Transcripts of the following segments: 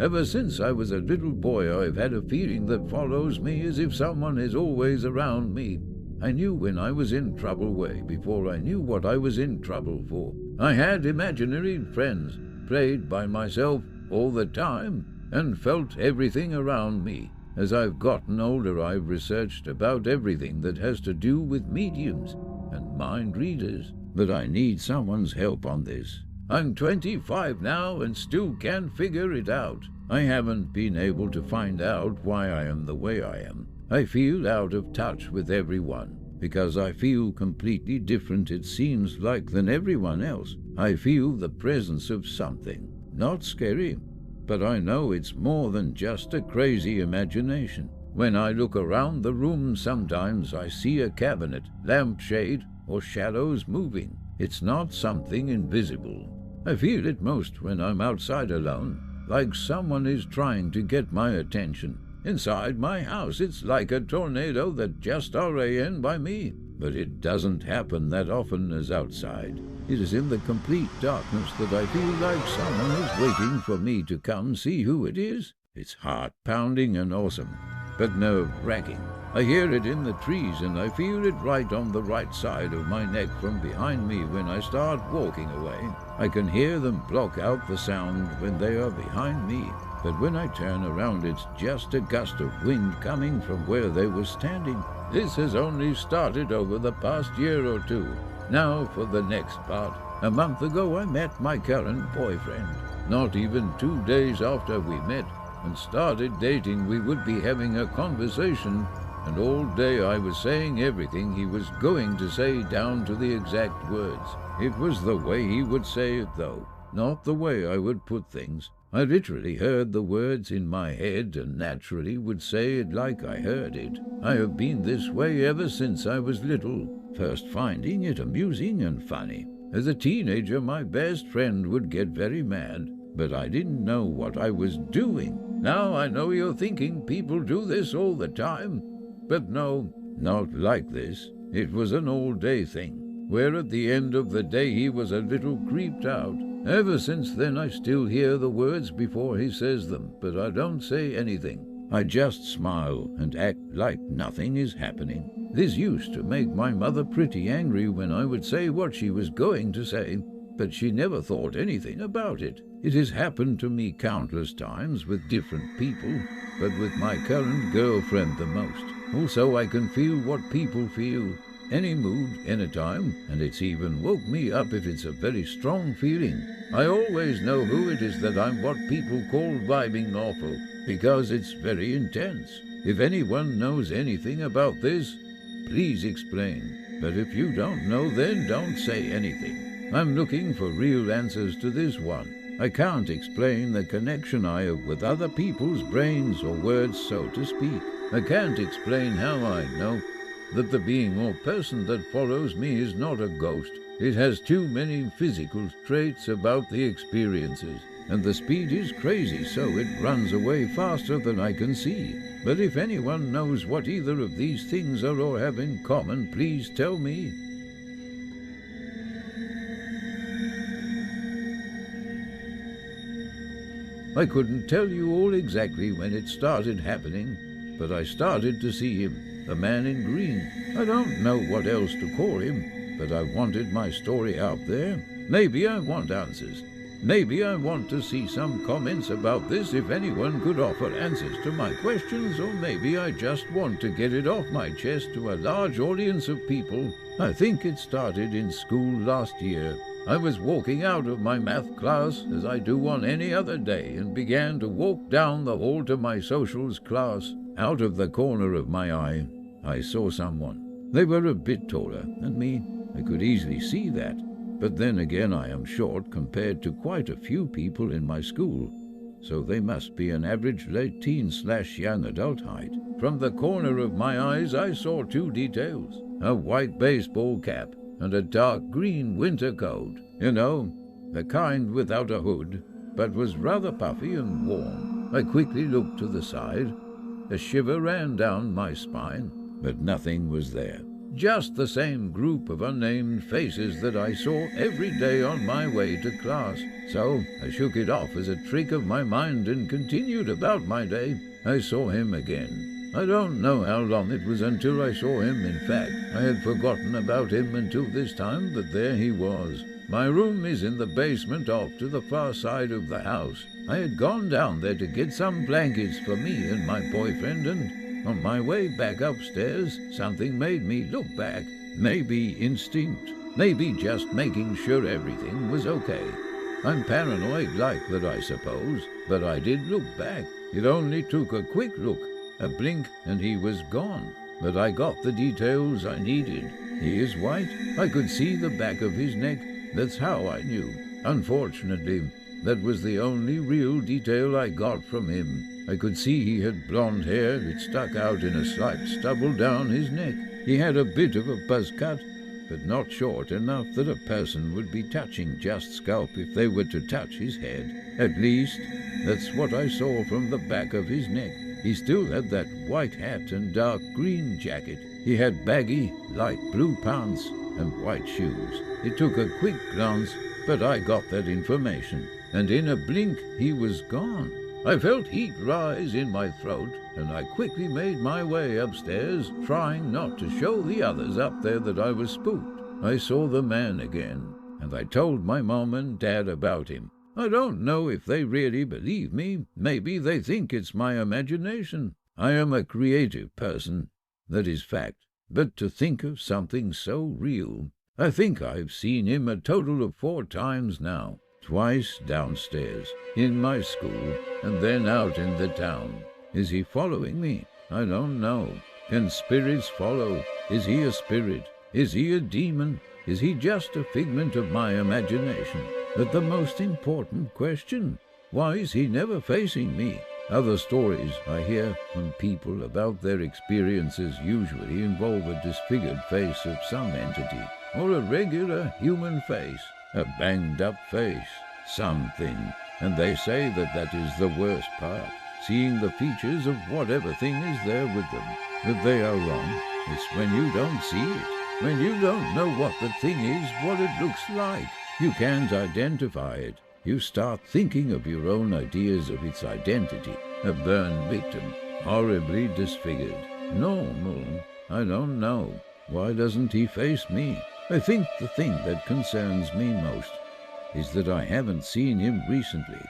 Ever since I was a little boy, I've had a feeling that follows me as if someone is always around me. I knew when I was in trouble way before I knew what I was in trouble for. I had imaginary friends, prayed by myself all the time, and felt everything around me. As I've gotten older, I've researched about everything that has to do with mediums and mind readers, but I need someone's help on this. I'm 25 now and still can't figure it out. I haven't been able to find out why I am the way I am. I feel out of touch with everyone because I feel completely different, it seems like, than everyone else. I feel the presence of something. Not scary, but I know it's more than just a crazy imagination. When I look around the room, sometimes I see a cabinet, lampshade, or shadows moving. It's not something invisible. I feel it most when I'm outside alone, like someone is trying to get my attention. Inside my house, it's like a tornado that just ran by me. But it doesn't happen that often as outside. It is in the complete darkness that I feel like someone is waiting for me to come see who it is. It's heart-pounding and awesome, but nerve-wracking. I hear it in the trees, and I feel it right on the right side of my neck from behind me when I start walking away. I can hear them block out the sound when they are behind me, but when I turn around, it's just a gust of wind coming from where they were standing. This has only started over the past year or two. Now for the next part. A month ago, I met my current boyfriend. Not even 2 days after we met and started dating, we would be having a conversation, and all day I was saying everything he was going to say down to the exact words. It was the way he would say it, though, not the way I would put things. I literally heard the words in my head and naturally would say it like I heard it. I have been this way ever since I was little, first finding it amusing and funny. As a teenager, my best friend would get very mad, but I didn't know what I was doing. Now I know you're thinking people do this all the time, but no, not like this. It was an all-day thing, where at the end of the day he was a little creeped out. Ever since then I still hear the words before he says them, but I don't say anything. I just smile and act like nothing is happening. This used to make my mother pretty angry when I would say what she was going to say, but she never thought anything about it. It has happened to me countless times with different people, but with my current girlfriend the most. Also, I can feel what people feel. Any mood, anytime, and it's even woke me up if it's a very strong feeling. I always know who it is that I'm what people call vibing awful, because it's very intense. If anyone knows anything about this, please explain. But if you don't know, then don't say anything. I'm looking for real answers to this one. I can't explain the connection I have with other people's brains or words, so to speak. I can't explain how I know that the being or person that follows me is not a ghost. It has too many physical traits about the experiences, and the speed is crazy, so it runs away faster than I can see. But if anyone knows what either of these things are or have in common, please tell me. I couldn't tell you all exactly when it started happening, but I started to see him. The man in green. I don't know what else to call him, but I wanted my story out there. Maybe I want answers. Maybe I want to see some comments about this if anyone could offer answers to my questions, or maybe I just want to get it off my chest to a large audience of people. I think it started in school last year. I was walking out of my math class, as I do on any other day, and began to walk down the hall to my socials class. Out of the corner of my eye, I saw someone. They were a bit taller than me. I could easily see that. But then again, I am short compared to quite a few people in my school, so they must be an average late teen/young adult height. From the corner of my eyes, I saw two details: a white baseball cap and a dark green winter coat. You know, the kind without a hood, but was rather puffy and warm. I quickly looked to the side. A shiver ran down my spine, but nothing was there. just the same group of unnamed faces that I saw every day on my way to class. So I shook it off as a trick of my mind and continued about my day. I saw him again. I don't know how long it was until I saw him. In fact, I had forgotten about him until this time, but there he was. My room is in the basement off to the far side of the house. I had gone down there to get some blankets for me and my boyfriend, and on my way back upstairs, something made me look back. Maybe instinct, maybe just making sure everything was okay. I'm paranoid like that, I suppose, but I did look back. It only took a quick look, a blink, and he was gone. But I got the details I needed. He is white. I could see the back of his neck. That's how I knew. Unfortunately, that was the only real detail I got from him. I could see he had blonde hair that stuck out in a slight stubble down his neck. He had a bit of a buzz cut, but not short enough that a person would be touching just scalp if they were to touch his head. At least, that's what I saw from the back of his neck. He still had that white hat and dark green jacket. He had baggy, light blue pants and white shoes. It took a quick glance, but I got that information, and in a blink he was gone. I felt heat rise in my throat, and I quickly made my way upstairs, trying not to show the others up there that I was spooked. I saw the man again, and I told my mom and dad about him. I don't know if they really believe me. Maybe they think it's my imagination. I am a creative person, that is fact. But to think of something so real. I think I've seen him a total of 4 times now. Twice downstairs, in my school, and then out in the town. Is he following me? I don't know. Can spirits follow? Is he a spirit? Is he a demon? Is he just a figment of my imagination? But the most important question, why is he never facing me? Other stories I hear from people about their experiences usually involve a disfigured face of some entity, or a regular human face, a banged-up face, something, and they say that that is the worst part, seeing the features of whatever thing is there with them. But they are wrong. It's when you don't see it, when you don't know what the thing is, what it looks like. You can't identify it. You start thinking of your own ideas of its identity. A burned victim, horribly disfigured. Normal? I don't know. Why doesn't he face me? I think the thing that concerns me most is that I haven't seen him recently.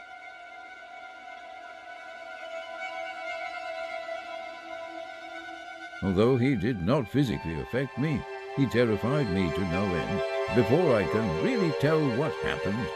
Although he did not physically affect me, he terrified me to no end. Before I can really tell what happened,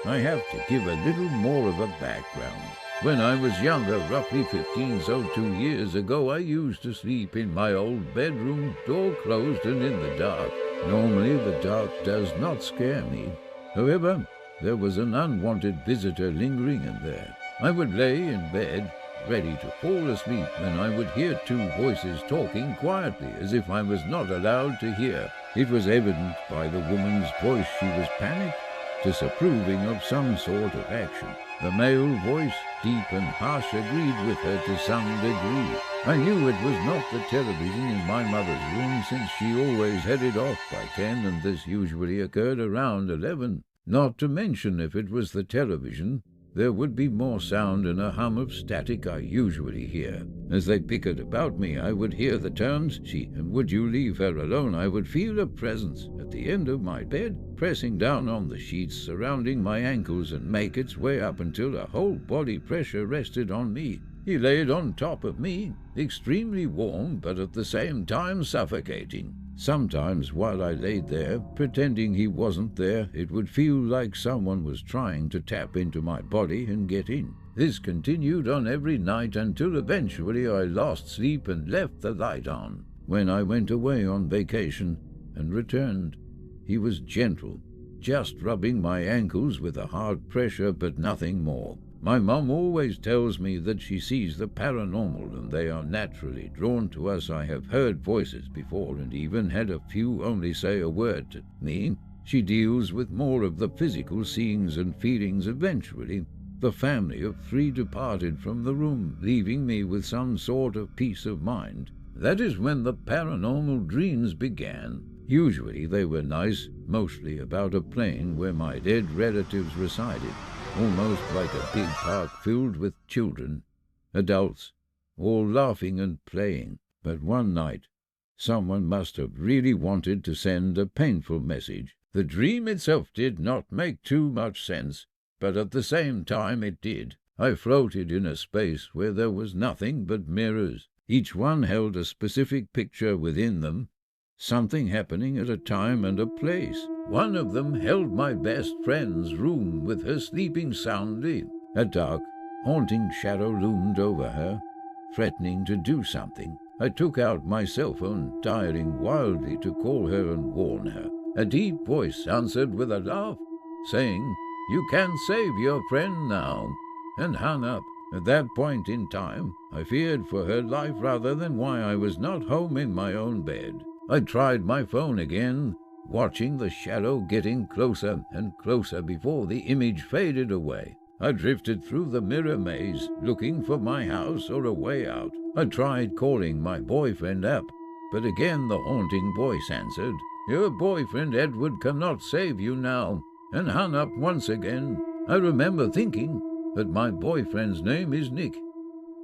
I have to give a little more of a background. When I was younger, roughly 15, so 2 years ago, I used to sleep in my old bedroom, door closed and in the dark. Normally the dark does not scare me. However, there was an unwanted visitor lingering in there. I would lay in bed, ready to fall asleep, when I would hear 2 voices talking quietly as if I was not allowed to hear. It was evident by the woman's voice she was panicked, disapproving of some sort of action. The male voice, deep and harsh, agreed with her to some degree. I knew it was not the television in my mother's room, since she always had it off by 10, and this usually occurred around 11. Not to mention, if it was the television, there would be more sound and a hum of static I usually hear. As they bickered about me, I would hear the terms, "She," and "Would you leave her alone?" I would feel a presence at the end of my bed, pressing down on the sheets surrounding my ankles, and make its way up until a whole body pressure rested on me. He laid on top of me, extremely warm, but at the same time suffocating. Sometimes while I laid there, pretending he wasn't there, it would feel like someone was trying to tap into my body and get in. This continued on every night until eventually I lost sleep and left the light on. When I went away on vacation and returned, he was gentle, just rubbing my ankles with a hard pressure, but nothing more. My mom always tells me that she sees the paranormal and they are naturally drawn to us. I have heard voices before and even had a few only say a word to me. She deals with more of the physical seeings and feelings eventually. The family of 3 departed from the room, leaving me with some sort of peace of mind. that is when the paranormal dreams began. Usually they were nice, mostly about a plane where my dead relatives resided, almost like a big park filled with children, adults, all laughing and playing. But one night, someone must have really wanted to send a painful message. The dream itself did not make too much sense, but at the same time it did. I floated in a space where there was nothing but mirrors. Each one held a specific picture within them, something happening at a time and a place. One of them held my best friend's room with her sleeping soundly. A dark, haunting shadow loomed over her, threatening to do something. I took out my cell phone, dialing wildly to call her and warn her. A deep voice answered with a laugh, saying, "You can save your friend now," and hung up. At that point in time, I feared for her life rather than why I was not home in my own bed. I tried my phone again, watching the shadow getting closer and closer before the image faded away. I drifted through the mirror maze, looking for my house or a way out. I tried calling my boyfriend up, but again the haunting voice answered, "Your boyfriend Edward cannot save you now," and hung up once again. I remember thinking that my boyfriend's name is Nick.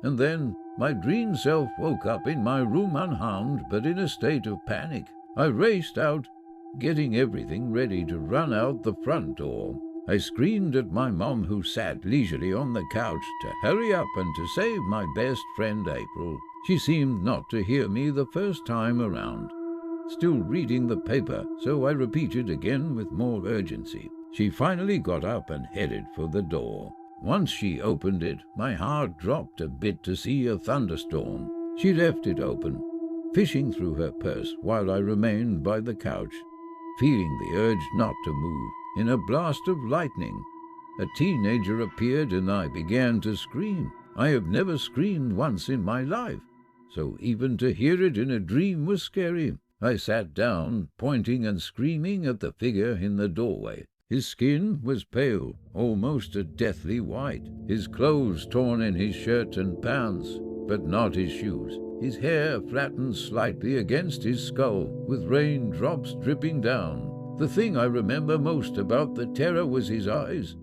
And then my dream self woke up in my room unharmed, but in a state of panic. I raced out, getting everything ready to run out the front door. I screamed at my mom, who sat leisurely on the couch, to hurry up and to save my best friend April. She seemed not to hear me the first time around, still reading the paper, so I repeated again with more urgency. She finally got up and headed for the door. Once she opened it, my heart dropped a bit to see a thunderstorm. She left it open, fishing through her purse while I remained by the couch, feeling the urge not to move. In a blast of lightning, a teenager appeared and I began to scream. I have never screamed once in my life, so even to hear it in a dream was scary. I sat down, pointing and screaming at the figure in the doorway. His skin was pale, almost a deathly white. His clothes torn in his shirt and pants, but not his shoes. His hair flattened slightly against his skull, with raindrops dripping down. The thing I remember most about the terror was his eyes,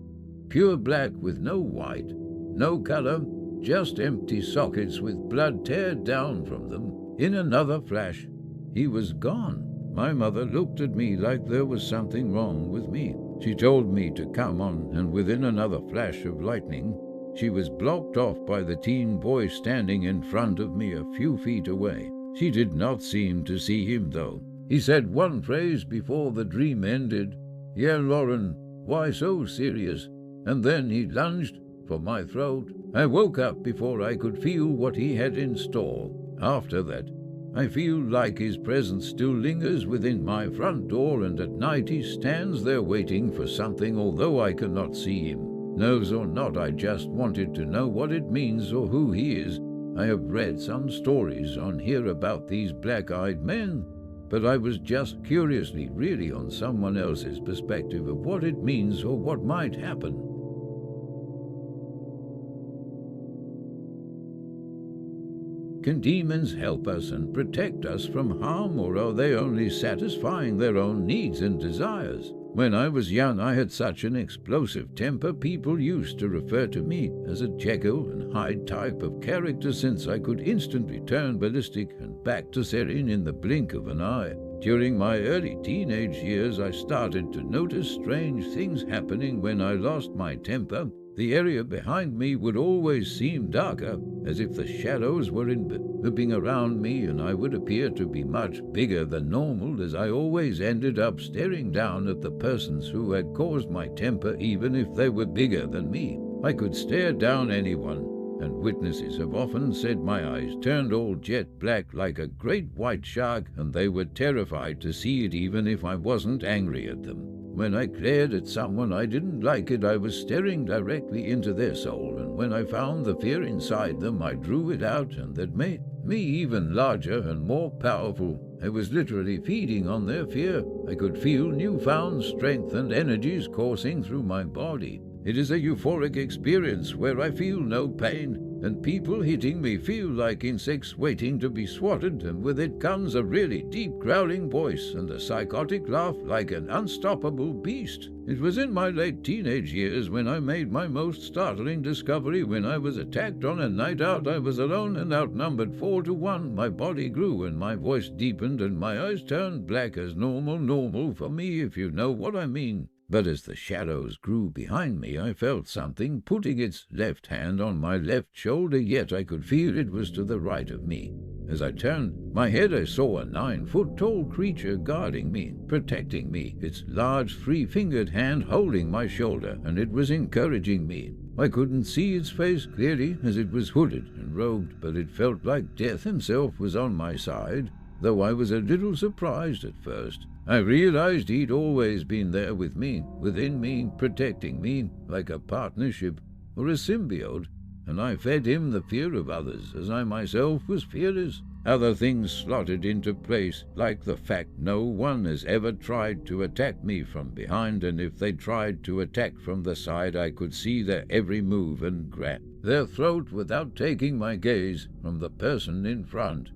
pure black with no white, no color, just empty sockets with blood teared down from them. In another flash, he was gone. My mother looked at me like there was something wrong with me. She told me to come on, and within another flash of lightning, she was blocked off by the teen boy standing in front of me a few feet away. She did not seem to see him, though. He said one phrase before the dream ended, "Yeah, Lauren, why so serious?" And then he lunged for my throat. I woke up before I could feel what he had in store. After that, I feel like his presence still lingers within my front door, and at night he stands there waiting for something, although I cannot see him. Knows or not, I just wanted to know what it means or who he is. I have read some stories on here about these black-eyed men, but I was just curiously really on someone else's perspective of what it means or what might happen. Can demons help us and protect us from harm, or are they only satisfying their own needs and desires? When I was young, I had such an explosive temper, people used to refer to me as a Jekyll and Hyde type of character, since I could instantly turn ballistic and back to serene in the blink of an eye. During my early teenage years, I started to notice strange things happening when I lost my temper. The area behind me would always seem darker, as if the shadows were looping around me, and I would appear to be much bigger than normal, as I always ended up staring down at the persons who had caused my temper, even if they were bigger than me. I could stare down anyone, and witnesses have often said my eyes turned all jet black like a great white shark, and they were terrified to see it even if I wasn't angry at them. When I glared at someone I didn't like it, I was staring directly into their soul, and when I found the fear inside them, I drew it out, and that made me even larger and more powerful. I was literally feeding on their fear. I could feel newfound strength and energies coursing through my body. It is a euphoric experience where I feel no pain, and people hitting me feel like insects waiting to be swatted, and with it comes a really deep growling voice and a psychotic laugh like an unstoppable beast. It was in my late teenage years when I made my most startling discovery when I was attacked on a night out. I was alone and outnumbered 4-1. My body grew and my voice deepened and my eyes turned black as normal for me, if you know what I mean. But as the shadows grew behind me, I felt something putting its left hand on my left shoulder, yet I could feel it was to the right of me. As I turned my head, I saw a 9-foot-tall creature guarding me, protecting me, its large 3-fingered hand holding my shoulder, and it was encouraging me. I couldn't see its face clearly as it was hooded and robed, but it felt like Death himself was on my side, though I was a little surprised at first. I realized he'd always been there with me, within me, protecting me, like a partnership or a symbiote, and I fed him the fear of others, as I myself was fearless. Other things slotted into place, like the fact no one has ever tried to attack me from behind, and if they tried to attack from the side, I could see their every move and grab their throat without taking my gaze from the person in front.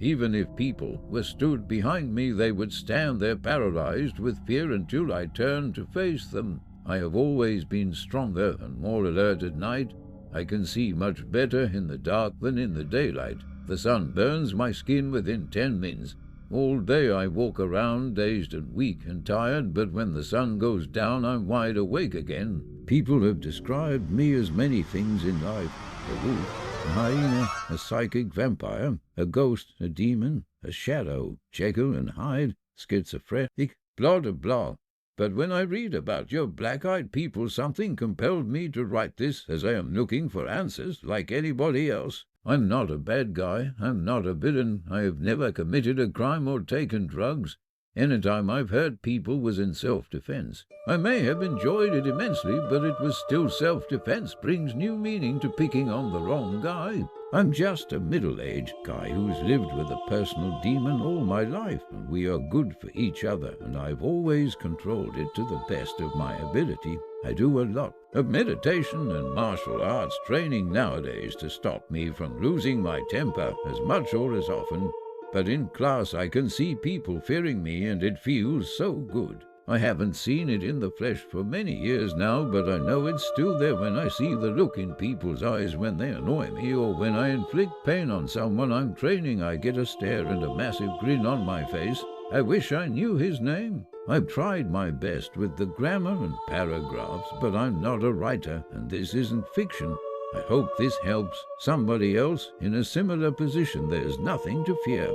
Even if people were stood behind me, they would stand there paralyzed with fear until I turned to face them. I have always been stronger and more alert at night. I can see much better in the dark than in the daylight. The sun burns my skin within 10 minutes. All day I walk around dazed and weak and tired, but when the sun goes down I'm wide awake again. People have described me as many things in life: a wolf, a hyena, a psychic vampire, a ghost, a demon, a shadow, Jekyll and Hyde, schizophrenic, blah blah blah. But when I read about your black-eyed people, something compelled me to write this, as I am looking for answers like anybody else. I'm not a bad guy. I'm not a villain. I have never committed a crime or taken drugs. Any time I've hurt people was in self-defense. I may have enjoyed it immensely, but it was still self-defense. Brings new meaning to picking on the wrong guy. I'm just a middle-aged guy who's lived with a personal demon all my life, and we are good for each other, and I've always controlled it to the best of my ability. I do a lot of meditation and martial arts training nowadays to stop me from losing my temper as much or as often. But in class I can see people fearing me, and it feels so good. I haven't seen it in the flesh for many years now, but I know it's still there when I see the look in people's eyes when they annoy me, or when I inflict pain on someone I'm training. I get a stare and a massive grin on my face. I wish I knew his name. I've tried my best with the grammar and paragraphs, but I'm not a writer, and this isn't fiction. I hope this helps somebody else in a similar position. There's nothing to fear.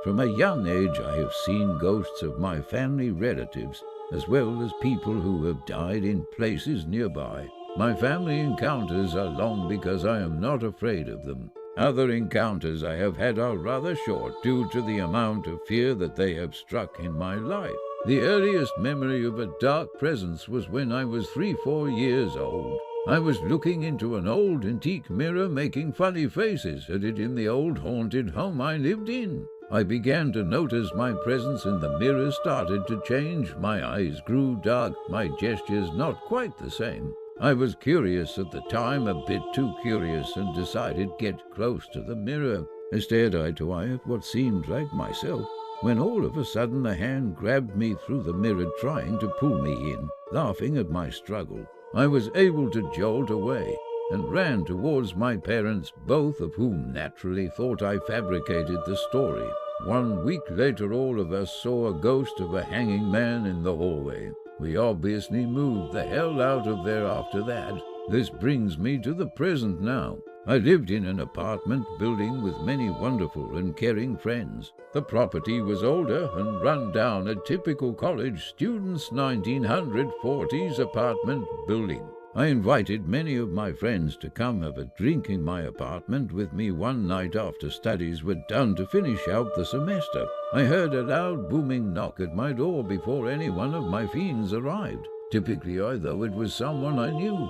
From a young age I have seen ghosts of my family relatives, as well as people who have died in places nearby. My family encounters are long because I am not afraid of them. Other encounters I have had are rather short due to the amount of fear that they have struck in my life. The earliest memory of a dark presence was when I was 3-4 years old. I was looking into an old antique mirror, making funny faces at it in the old haunted home I lived in. I began to notice my presence and the mirror started to change. My eyes grew dark, my gestures not quite the same. I was curious at the time, a bit too curious, and decided to get close to the mirror. I stared eye to eye at what seemed like myself, when all of a sudden a hand grabbed me through the mirror, trying to pull me in, laughing at my struggle. I was able to jolt away and ran towards my parents, both of whom naturally thought I fabricated the story. 1 week later, all of us saw a ghost of a hanging man in the hallway. We obviously moved the hell out of there after that. This brings me to the present now. I lived in an apartment building with many wonderful and caring friends. The property was older and run down, a typical college student's 1940s apartment building. I invited many of my friends to come have a drink in my apartment with me one night after studies were done to finish out the semester. I heard a loud booming knock at my door before any one of my fiends arrived. Typically I thought it was someone I knew,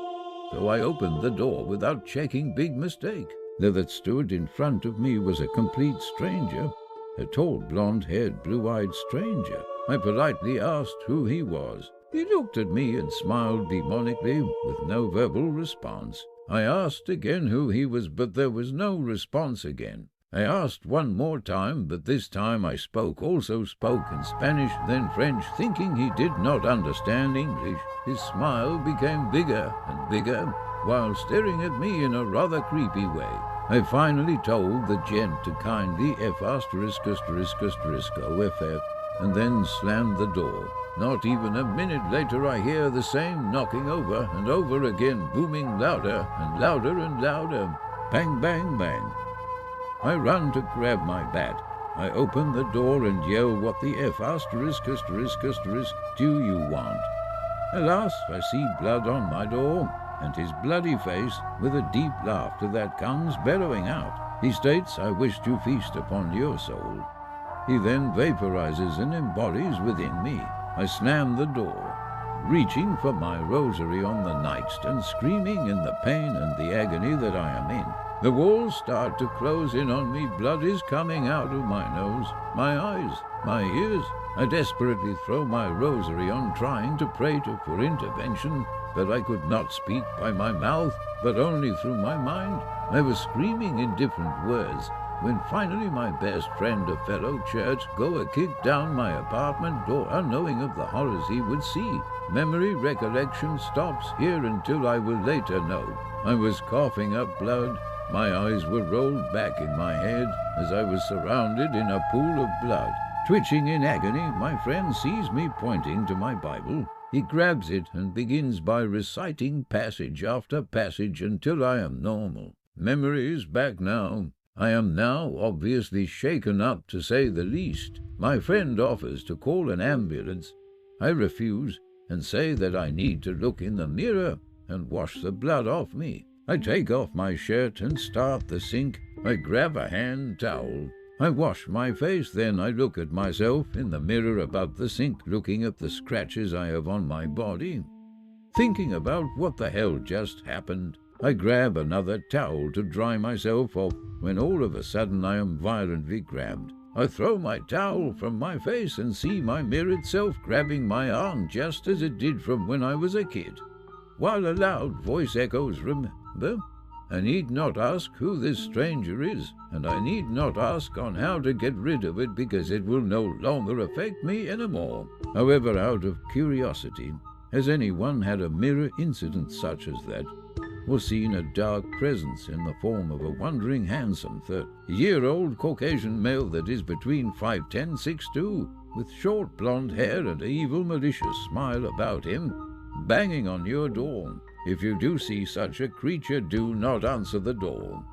so I opened the door without checking. Big mistake. There that stood in front of me was a complete stranger, a tall blonde-haired blue-eyed stranger. I politely asked who he was. He looked at me and smiled demonically, with no verbal response. I asked again who he was, but there was no response again. I asked one more time, but this time I also spoke in Spanish, then French, thinking he did not understand English. His smile became bigger and bigger, while staring at me in a rather creepy way. I finally told the gent to kindly F***OFF, and then slammed the door. Not even a minute later I hear the same knocking over and over again, booming louder and louder and louder. Bang, bang, bang. I run to grab my bat. I open the door and yell, "What the F*** do you want?" Alas, I see blood on my door, and his bloody face, with a deep laughter that comes bellowing out. He states, "I wish to feast upon your soul." He then vaporizes and embodies within me. I slam the door, reaching for my rosary on the nightstand, screaming in the pain and the agony that I am in. The walls start to close in on me. Blood is coming out of my nose, my eyes, my ears. I desperately throw my rosary on, trying to pray for intervention, but I could not speak by my mouth, but only through my mind. I was screaming in different words, when finally my best friend, a fellow church-goer, kicked down my apartment door, unknowing of the horrors he would see. Memory recollection stops here until I will later know. I was coughing up blood. My eyes were rolled back in my head as I was surrounded in a pool of blood. Twitching in agony, my friend sees me pointing to my Bible. He grabs it and begins by reciting passage after passage until I am normal. Memory is back now. I am now obviously shaken up, to say the least. My friend offers to call an ambulance. I refuse and say that I need to look in the mirror and wash the blood off me. I take off my shirt and start the sink. I grab a hand towel. I wash my face, then I look at myself in the mirror above the sink, looking at the scratches I have on my body, thinking about what the hell just happened. I grab another towel to dry myself off, when all of a sudden I am violently grabbed. I throw my towel from my face and see my mirror itself grabbing my arm, just as it did from when I was a kid. While a loud voice echoes, "Remember? I need not ask who this stranger is, and I need not ask on how to get rid of it, because it will no longer affect me anymore." However, out of curiosity, has anyone had a mirror incident such as that, or seen a dark presence in the form of a wandering, handsome 30-year-old Caucasian male that is between 5'10", 6'2", with short blonde hair and an evil, malicious smile about him, banging on your door? If you do see such a creature, do not answer the door.